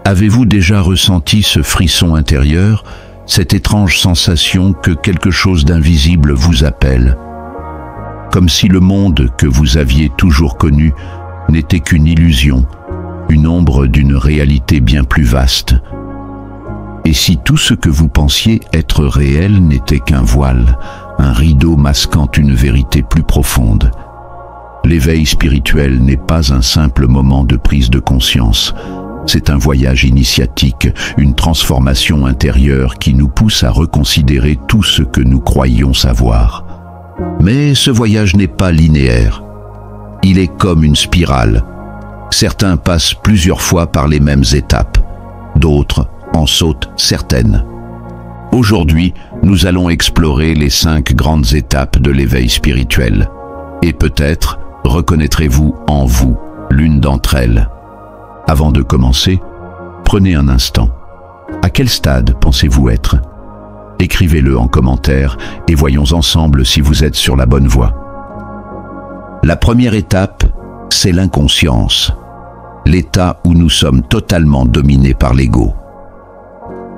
Avez-vous déjà ressenti ce frisson intérieur, cette étrange sensation que quelque chose d'invisible vous appelle? Comme si le monde que vous aviez toujours connu n'était qu'une illusion, une ombre d'une réalité bien plus vaste. Et si tout ce que vous pensiez être réel n'était qu'un voile, un rideau masquant une vérité plus profonde? L'éveil spirituel n'est pas un simple moment de prise de conscience. C'est un voyage initiatique, une transformation intérieure qui nous pousse à reconsidérer tout ce que nous croyions savoir. Mais ce voyage n'est pas linéaire. Il est comme une spirale. Certains passent plusieurs fois par les mêmes étapes. D'autres en sautent certaines. Aujourd'hui, nous allons explorer les 5 grandes étapes de l'éveil spirituel. Et peut-être reconnaîtrez-vous en vous l'une d'entre elles. Avant de commencer, prenez un instant. À quel stade pensez-vous être? Écrivez-le en commentaire et voyons ensemble si vous êtes sur la bonne voie. La première étape, c'est l'inconscience, l'état où nous sommes totalement dominés par l'ego.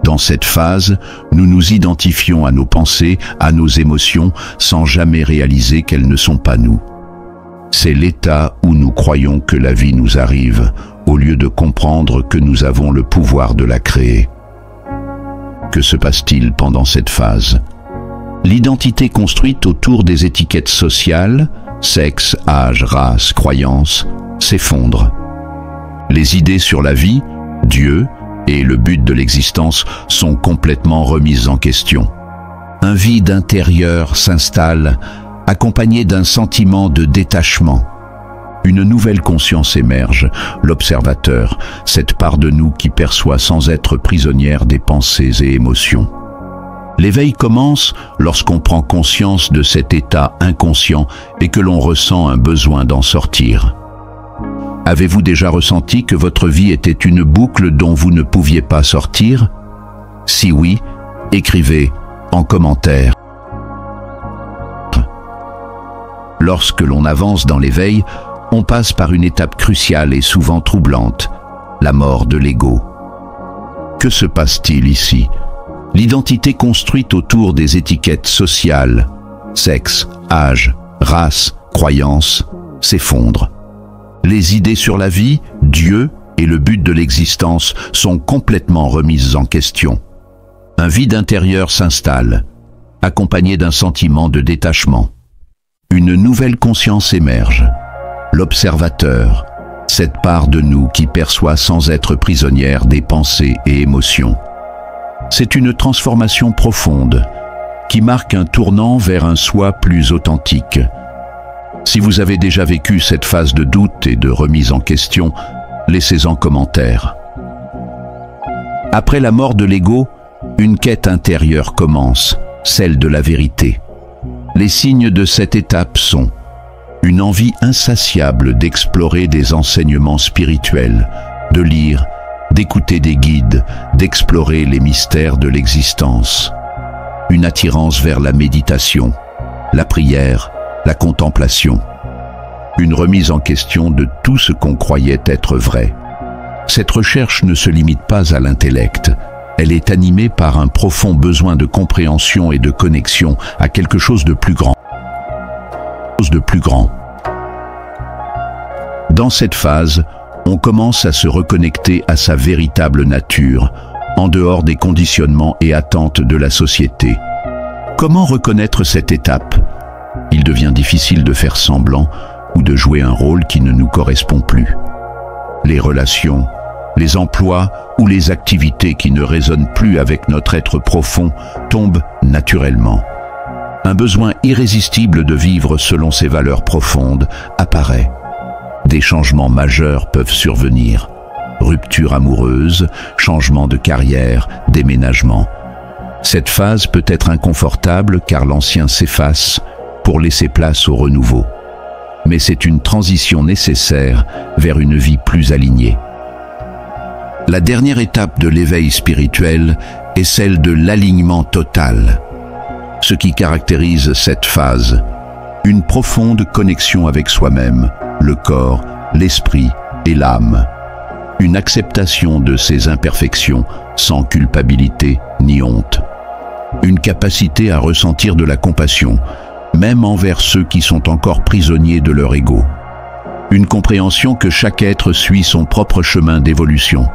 Dans cette phase, nous nous identifions à nos pensées, à nos émotions, sans jamais réaliser qu'elles ne sont pas nous. C'est l'état où nous croyons que la vie nous arrive, au lieu de comprendre que nous avons le pouvoir de la créer. Que se passe-t-il pendant cette phase? L'identité construite autour des étiquettes sociales, sexe, âge, race, croyances, s'effondre. Les idées sur la vie, Dieu et le but de l'existence sont complètement remises en question. Un vide intérieur s'installe, accompagné d'un sentiment de détachement. Une nouvelle conscience émerge, l'observateur, cette part de nous qui perçoit sans être prisonnière des pensées et émotions. L'éveil commence lorsqu'on prend conscience de cet état inconscient et que l'on ressent un besoin d'en sortir. Avez-vous déjà ressenti que votre vie était une boucle dont vous ne pouviez pas sortir? Si oui, écrivez en commentaire. Lorsque l'on avance dans l'éveil, on passe par une étape cruciale et souvent troublante, la mort de l'ego. Que se passe-t-il ici? L'identité construite autour des étiquettes sociales, sexe, âge, race, croyances, s'effondre. Les idées sur la vie, Dieu et le but de l'existence sont complètement remises en question. Un vide intérieur s'installe, accompagné d'un sentiment de détachement. Une nouvelle conscience émerge. L'observateur, cette part de nous qui perçoit sans être prisonnière des pensées et émotions. C'est une transformation profonde qui marque un tournant vers un soi plus authentique. Si vous avez déjà vécu cette phase de doute et de remise en question, laissez en commentaire. Après la mort de l'ego, une quête intérieure commence, celle de la vérité. Les signes de cette étape sont une envie insatiable d'explorer des enseignements spirituels, de lire, d'écouter des guides, d'explorer les mystères de l'existence. Une attirance vers la méditation, la prière, la contemplation. Une remise en question de tout ce qu'on croyait être vrai. Cette recherche ne se limite pas à l'intellect. Elle est animée par un profond besoin de compréhension et de connexion à quelque chose de plus grand. Dans cette phase, on commence à se reconnecter à sa véritable nature, en dehors des conditionnements et attentes de la société. Comment reconnaître cette étape? Il devient difficile de faire semblant ou de jouer un rôle qui ne nous correspond plus. Les relations, les emplois ou les activités qui ne résonnent plus avec notre être profond tombent naturellement. Un besoin irrésistible de vivre selon ses valeurs profondes apparaît. Des changements majeurs peuvent survenir. Rupture amoureuse, changement de carrière, déménagement. Cette phase peut être inconfortable car l'ancien s'efface pour laisser place au renouveau. Mais c'est une transition nécessaire vers une vie plus alignée. La dernière étape de l'éveil spirituel est celle de l'alignement total. Ce qui caractérise cette phase, une profonde connexion avec soi-même, le corps, l'esprit et l'âme. une acceptation de ses imperfections sans culpabilité ni honte, une capacité à ressentir de la compassion, même envers ceux qui sont encore prisonniers de leur ego, une compréhension que chaque être suit son propre chemin d'évolution.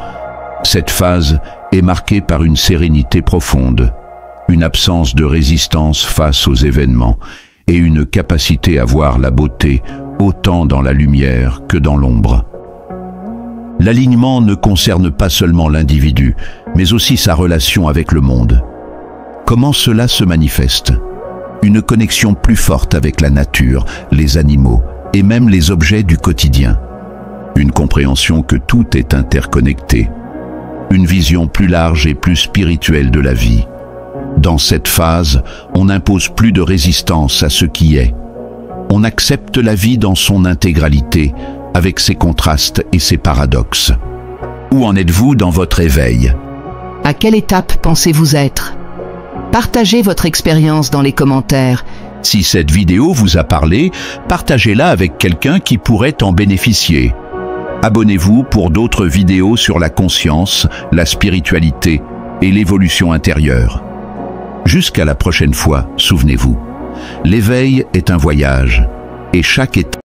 Cette phase est marquée par une sérénité profonde, une absence de résistance face aux événements et une capacité à voir la beauté autant dans la lumière que dans l'ombre. L'alignement ne concerne pas seulement l'individu, mais aussi sa relation avec le monde. Comment cela se manifeste? Une connexion plus forte avec la nature, les animaux et même les objets du quotidien. Une compréhension que tout est interconnecté. Une vision plus large et plus spirituelle de la vie. Dans cette phase, on n'impose plus de résistance à ce qui est. On accepte la vie dans son intégralité, avec ses contrastes et ses paradoxes. Où en êtes-vous dans votre éveil? À quelle étape pensez-vous être? Partagez votre expérience dans les commentaires. Si cette vidéo vous a parlé, partagez-la avec quelqu'un qui pourrait en bénéficier. Abonnez-vous pour d'autres vidéos sur la conscience, la spiritualité et l'évolution intérieure. Jusqu'à la prochaine fois, souvenez-vous, l'éveil est un voyage et chaque étape